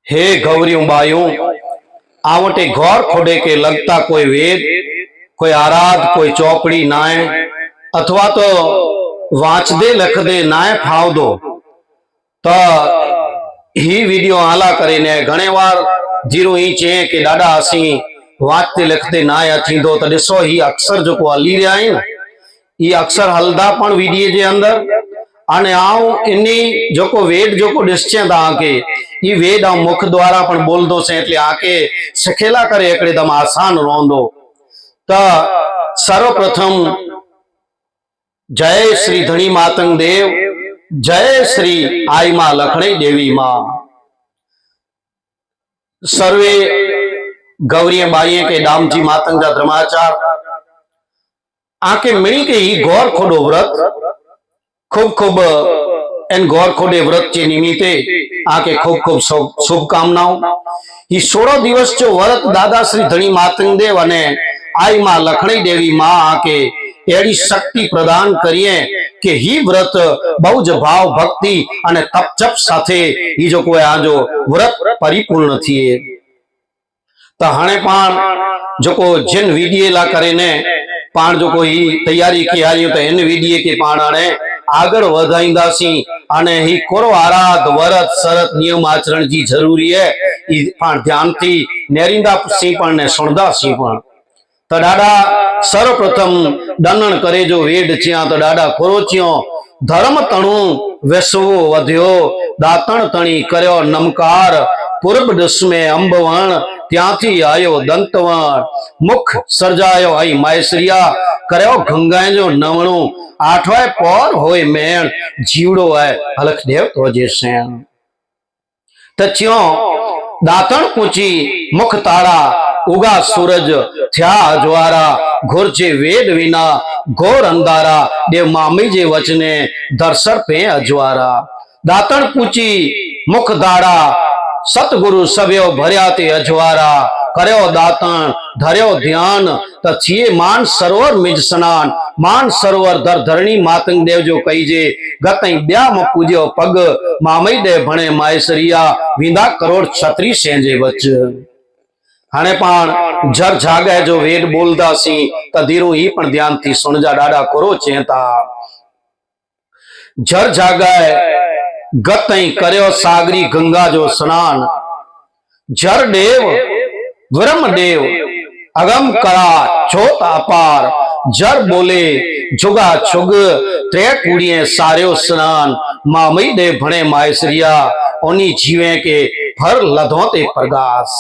हे गौरियों बायों आवटे घौर खोडे के लगता कोई वेद कोई आराध कोई चौपड़ी नाय अथवा तो वाँच दे लख दे नाय फाव दो तो ही वीडियो आला करीने घणे वार जीरो ही चे के डाडा असी वाँचते लिखते नाय थींदो तो ॾिसो ही अक्षर जो को हली रहा है ये अक्षर हलदा पण वीडियो जे अंदर अने आऊं इन्नी जोको वेद जोको ॾिसचे तव्हांखे ई वेद आ मुख द्वारा पण बोलदो से એટલે आके सिखेला करे एकदम आसान रहंदो त सर्वप्रथम जय श्री धनी मातंग देव जय श्री आई मां लखणी देवी मां सर्वे गौरी बाई के दामजी मातंग जा धर्माचार आके मिणी के ही गौर खोडो व्रत खूब खूब एन गौर खोडे व्रत के निमित्ते आके खूब खूब शुभकामनाओं ये 16 दिवस जो व्रत दादा श्री धनी मातंग देव अने आई मां लखणी देवी मां आके एड़ी शक्ति प्रदान करिए कि ही व्रत बहु ज भाव भक्ति अने तप जप साथे ही जो कोई आजो व्रत परिपूर्ण थिए तो हणे पाण जो को जिन विधिए ला करेने पाण जो कोई तैयारी की आयो तो इन विधिए के पाण आने आगळ वधाईंदासी अने ही कोरो आराध व्रत शरत नियम आचरण जी जरूरी है ई पाण ध्यान थी नेरिंदा सी पण ने सुणदा सी पण तो डाडा सर्वप्रथम दंडन करे जो वेद चिया तो डाडा खोरो चियो धर्म तणु वेसवो वध्यो दातण तणी कर्यो नमकार पूर्व दिश में अंबवण त्यांथी आयो दंतवण मुख सर्जायो आई मायसरिया कर्यो गंगाए जो नवणो आठवाए पौर होय मेण जीवड़ो है अलख देव तो जे सेण तच्यो दातण पूची मुख ताड़ा उगा सूरज थया अजवारा घोरचे वेद विना घोर अंधारा देव मामी जे वचने दर्शर पे अजवारा दातण पूची मुख दाड़ा सतगुरु सभ्यो भर्या ते अजवारा कर्यो दातण धर्यो ध्यान त थिए मान सरोवर मिज स्नान मान सरोवर धर धरणी मातंग देव जो कहीजे गतई ब्या म पूज्यो पग मामई दे भणे मायसरिया विंदा करोड़ छत्री सेंजे बच हाणे पाण जर जागे जो वेद बोलदा सी त धीरू ही पण ध्यान थी सुणजा डाडा कोरो चेता जर जागे गतई कर्यो सागरी गंगा जो स्नान जर देव ब्रह्म देव अगम करा चोत अपार जर बोले जुगा चुग त्रे कुड़िए सार्यो स्नान मामई दे भणे मायसरिया ओनी जीवे के फर लधोते प्रगास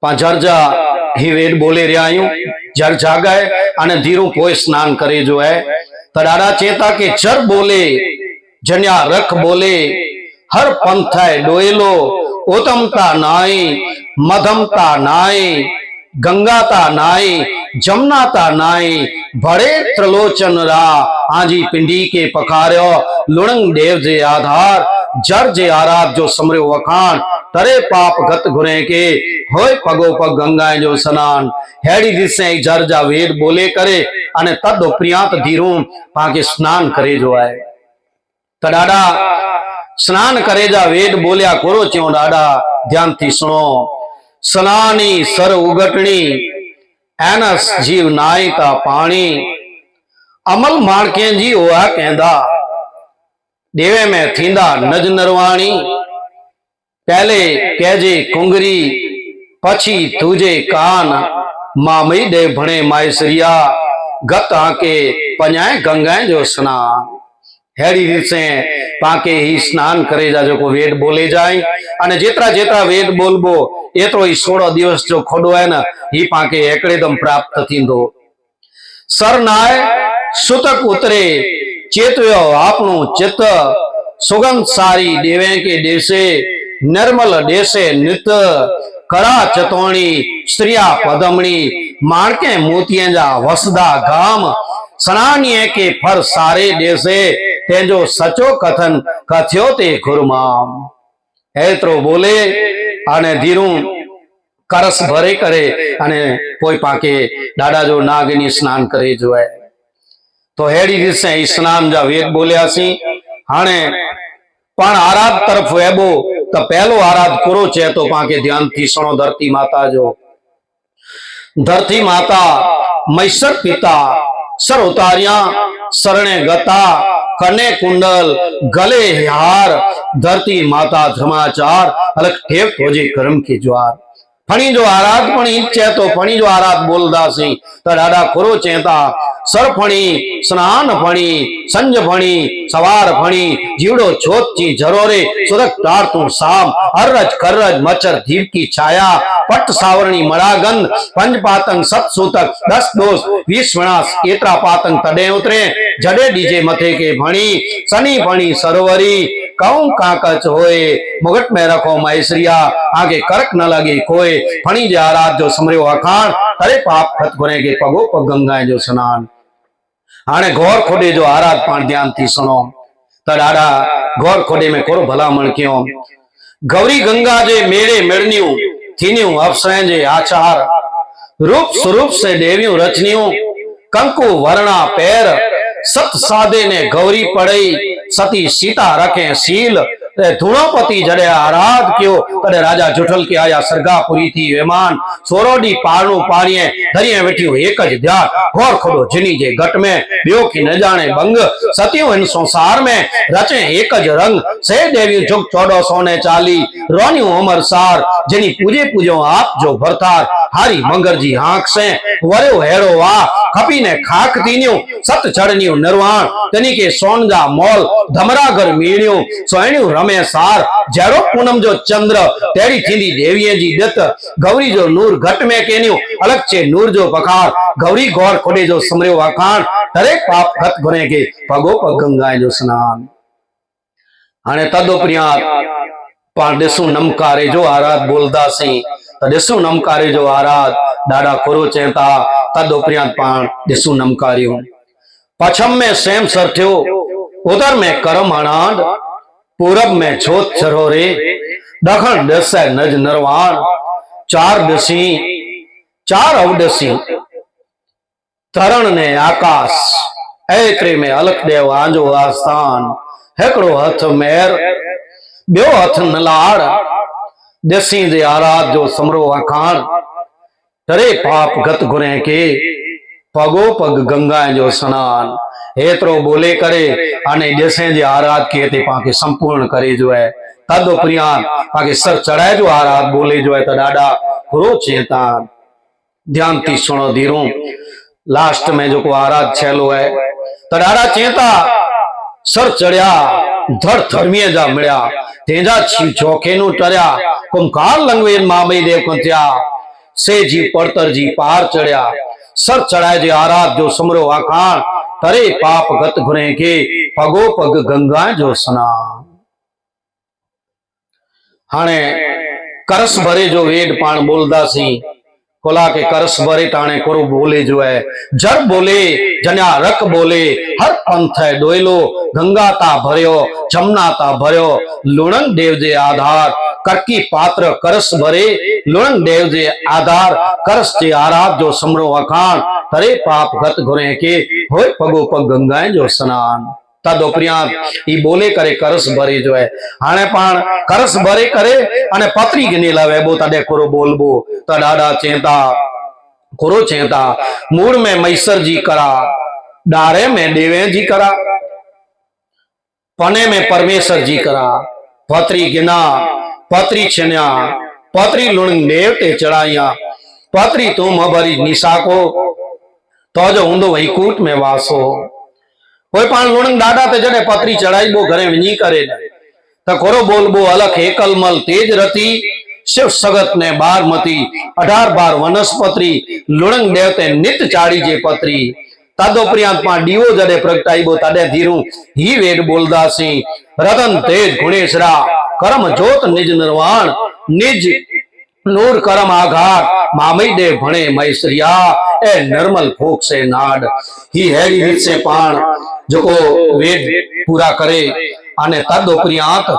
जरजा ही वेद बोले रहा जर जागे अने धीरू कोई स्नान करे जो है तड़ाड़ा चेता के जर बोले जन्या रख बोले हर पंथ है डोएलो उत्तमता नाई मधमता नाई गंगाता नाई जमुनाता नाई बड़े त्रिलोचन रा आजी पिंडी के पखार्यो लुणंग देव जे आधार जर जे आराध जो समर्यो वखाण तरे पाप गत घुरे के होय पगो पग गंगाए जो स्नान हेड़ी दिसे जर जा वेद बोले करे अने तद प्रियांत धीरू पाके स्नान करे जो है तडाडा स्नान करे जा वेद बोलिया कोरो च्यो डाडा ध्यान थी सुनो स्नानी सर उगटणी एनस जीव नाई ता पानी अमल माणके जी ओआ कहंदा देवे में थींदा नज नरवाणी पहले कहजे कुंगरी पछी तुझे कान मामई दे भणे मायसरिया गत आके पञाए गंगाए जो स्नान हेड़ी दिसे पाके ही स्नान करे जा जो को वेद बोले जाए अने जेतरा जेतरा वेद बोलबो एतरो ही 16 दिवस जो खोडो है ना ही पाके एकदम प्राप्त थींदो सरनाय सुतक उतरे चेतयो आपनो चित सुगंध सारी देवे के देसे निर्मल देसे नित कड़ा चतोणी स्त्रिया पदमणी माणके मोतिया जा वसदा गाम सनानिये के फर सारे देसे तेजो सचो कथन कथ्यो ते खुरमाम एतरो बोले आने धीरू करस भरे करे अने कोई पाके डाडा जो नागिनी स्नान करे जो है तो हेड़ी दिसे स्नान जा वेद बोलिया सी हाने पण आराध तरफ वेबो तो पहलो आराध करो चे तो पाके ध्यान थी सुनो धरती माता जो धरती माता मैसर पिता सर उतारिया शरणे गता कने कुंडल गले हार धरती माता धर्माचार अलग ठेक होजे कर्म के ज्वार फणी जो आराध पण ईचे तो फणी जो आराध बोलदासी तो डाडा खोरो चेता सर फणी स्नान फणी संज फणी सवार फणी जीवड़ो छोत ची जरोरे सुरक तार तू साम अर्रज कर्रज मचर धीर की छाया पट सावरणी मरागंध पंच पातंग सत सूतक 10 दोष 20 विनाश एतरा पातंग तडे उतरे जडे डीजे मथे के भणी सनी फणी सरोवरी कौं काकच होए मुगट में रखो मैसरिया आगे करक न लगे कोई फणी जे आराध जो समरियो अखाण करे पाप खत गुने के पगो पग गंगा जो स्नान हाने घोर खोडे जो आराध पण ध्यान थी सुनो त डाडा घोर खोडे में कोरो भलामण क्यों गौरी गंगा जे मेरे मेड़नियों थीनियों अफसरें जे आचार रूप स्वरूप से देवियों रचनियों कंकु वर्णा पैर सत साधे ने गौरी पड़ई सती सीता रखे सील धुणोपति जड़े आराध क्यों तड़े राजा जुठल के आया सरगापुरी थी वेमान सोरोडी पारणु पाणिये धरिये बैठियो एक ज ध्यान घोर खोडो जिनी जे घट में बियो की न जाने बंग सतियों इन संसार में रचे एक ज रंग से देवी जुग 1440 रोनियो अमर सार जिनी पूजे पूजो आप जो भरतार हारी मंगर जी आंख से वरो हेड़ो वाह खपी ने खाक तीनियो सत चढ़नियो निर्वाण तनी के सोनजा मोल धमरागर मीणियो सोयणियो रमे सार जरो पूनम जो चंद्र तेरी थींदी देवीए जी दत गौरी जो नूर घट में केनियो अलग छे नूर जो पखार गौरी गौर खोडे जो समरियो अखाण तरे पाप खत गुने के पगो पग गंगा जो स्नान हाने तदोपरिया पण दिसु नमकारे जो आराध बोलदासी तो दिसु नमकारे जो आराध डाडा खोरो चेता तदोपरिया पण दिसु नमकारियो पछम में सेम सरठ्यो उधर में करम अनाड पूरब में छोत चरोरे दखन दसे नज नरवाण चार दसी चार अवदसी तरण ने आकाश ऐत्रे में अलख देव आंजो आस्थान हेकड़ो हथ मेर ब्यो हथ नलाड़ दसी जे आराध जो समरो अखाण तरे पाप गत गुने के पगो पग गंगा जो स्नान हेतरो बोले करे अने दसे जे आराध के ते पाके संपूर्ण करे जो है तदोपरिया पाके सर चढ़ाए जो आराध बोले जो है तो डाडा खुरो चेता ध्यान थी सुनो धीरू लास्ट में जो को आराध छेलो है तो डाडा चेता सर चढ़िया धड़ धर्मीय जा मिल्या तेजा छी चौके नु टर्या कुमकार लंगवेन मामई देव कंत्या से जी पड़तर जी पार चढ़िया सर चढ़ाए जे आराध जो समरो आखाण तरे पाप गत गुने के पगो पग गंगा जो स्नान हाने करस भरे जो वेद पाण बोलदासी कोला के करस भरे ताणे कोरो बोले जो है जर बोले जन्या रक बोले हर पंथ है डोयलो गंगा ता भर्यो जमुना ता भर्यो लुणंग देव जे आधार करकी पात्र करस भरे लुणंग देव जे आधार करस जे आराध जो समरो अखाण तरे पाप गत गुने के होय पगो पग गंगा जो स्नान तदोपरिया ई बोले करे करस भरे जो है हाने पाण करस भरे करे अने पत्री गिनी लावे बो तडे कोरो बोलबो त डाडा चेता कोरो चेता मूड में मैसर जी करा डारे में देवे जी करा पने में परमेश्वर जी करा पत्री गिना पत्री छन्या पत्री लुणंग देव ते चढ़ाइया पत्री तुम अभरी निशा को तो जो ऊंदो वैकूट में वासो कोई पान लुणंग डाडा ते जड़े पत्री चढ़ाई बो घरे विनी करे तो कोरो बोलबो अलख एकलमल तेज रती शिव सगत ने बारमती 18 बार वनस्पति लुणंग देव ते नित चाड़ी जे पत्री तदोपरियांत पा डीवो जड़े प्रगटाईबो तडे धीरू ही वेद बोलदासी रतन तेज गुणेशरा कर्म जोत निज निर्वाण निज नूर करम आघात मामई देव भणे मैसरिया ए निर्मल भोग से नाड ही हैरी रीत से पाण जो को वेद पूरा करे आने तदोपरियांत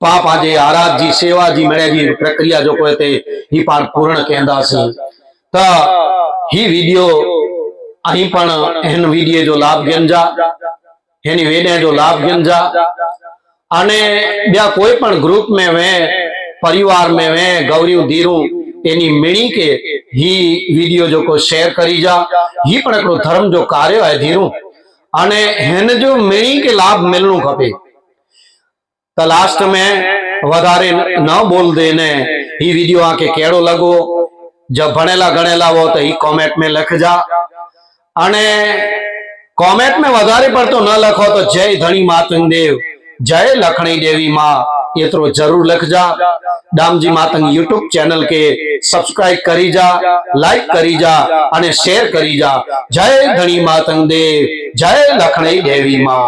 पाप आजे आराध जी सेवा जी मेळे जी प्रक्रिया जो कोई ते ही पाण पूर्ण केंदासी त ही वीडियो अहीं पण एन वीडियो जो लाभ घेन जा एनी वेदे जो लाभ घेन जा અને ॿिया कोई पण ग्रुप में वे परिवार में वे गौरियूं धीरूं एनी मिणी के ही वीडियो जो को शेयर करी जा। ही पण हिकिड़ो धर्म जो कार्य है धीरूं अने हिन जो मिणी के लाभ मिलणो खपे। तो लास्ट में वधारे न बोल देने ही वीडियो आके केड़ो लगो। जब भणेला गणेला हो तो ही कमेंट में लिख जा अने कमेंट में वधारे पड़तो न लखो तो जय धनी मातंग देव जय लखणी देवी मां एतरो जरूर लिख जा। दामजी मातंग यूट्यूब चैनल के सब्सक्राइब करी जा, लाइक करी जा अने शेयर करी जा। जय धनी मातंग देव जय लखणी देवी मां।